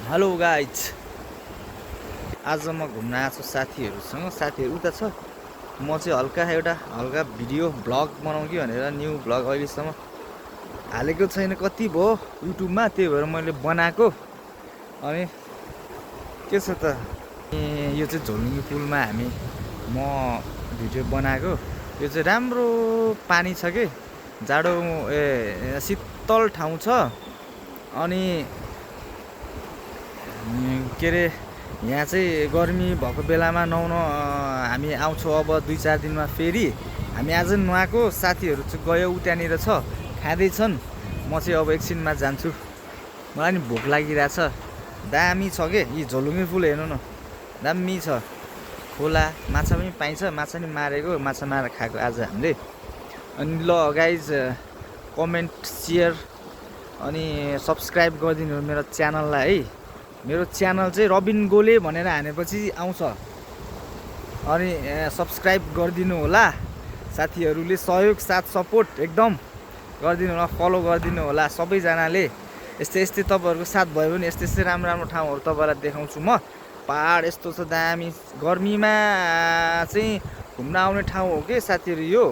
Hello guys, आज म घुम्न आएको छु साथीहरूसँग। साथीहरू उता छ, म चाहिँ हल्का भिडियो ब्लग बनाउँ कि भनेर न्यू ब्लग अहिलेसम्म हालेको छैन। कति भयो युट्युबमा, त्यही भएर मैले बनाएको। अनि के छ त, यो चाहिँ झोलुङ्गे पुलमा म भिडियो बनाएको। यो चाहिँ राम्रो पानी छ कि, जाडो शीतल ठाउँ छ। अनि के अरे यहाँ चाहिँ गर्मी भएको बेलामा नुहाउन हामी आउँछौँ। अब 2-4 दिनमा फेरि हामी आज नुहाएको। साथीहरू चाहिँ गयो उतानिर छ, खाँदैछन्। म चाहिँ अब एकछिनमा जान्छु, मलाई नि भोक लागिरहेछ। दामी छ के यी झोलुङ्गे पुल, हेर्नु न, दामी छ। खोला माछा पनि पाइन्छ, माछा नि मारेको, माछा मारेर खाएको आज हामीले। अनि ल गाइज, कमेन्ट सेयर अनि सब्सक्राइब गरिदिनु मेरो च्यानललाई है। मेरो च्यानल चाहिँ रबिन गोले भनेर हानेपछि आउँछ। अनि सब्सक्राइब गरिदिनु होला। साथीहरूले सहयोग साथ सपोर्ट एकदम गरिदिनु होला, फलो गरिदिनु होला सबैजनाले। यस्तै तपाईँहरूको साथ भयो भने यस्तै राम्रो ठाउँहरू तपाईँलाई देखाउँछु म। पहाड यस्तो छ दामी, गर्मीमा चाहिँ घुम्न आउने ठाउँ हो कि साथीहरू। यो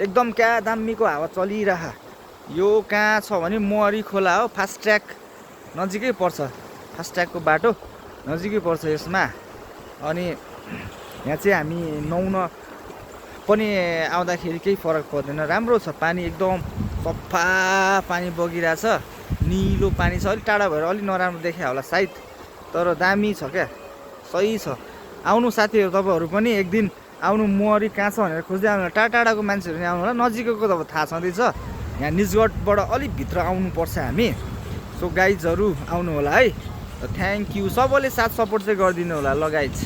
एकदम क्या दामीको हावा चलिरह। यो कहाँ छ भने मोहरी खोला हो, फास्ट ट्र्याक नजिकै पर्छ, फास्ट ट्र्याकको बाटो नजिकै पर्छ यसमा। अनि यहाँ चाहिँ हामी नुहाउन पनि आउँदाखेरि केही फरक पर्दैन, राम्रो छ पानी, एकदम सफा पानी बगिरहेछ, निलो पानी छ। अलिक टाढा भएर अलिक नराम्रो देखा होला सायद, तर दामी छ क्या, सही छ। आउनु साथीहरू, तपाईँहरू पनि एक दिन आउनु। मोहरी कहाँ छ भनेर खोज्दै आउनु, टाढाको मान्छेहरू नि आउनु होला, नजिकको त अब थाहा छँदैछ। यहाँ निजगढबाट अलिक भित्र आउनुपर्छ हामी। सो गाइजहरू आउनु होला है। थ्याङ्क यू, सबैले साथ सपोर्ट चाहिँ गरिदिनु होला ल गाइज।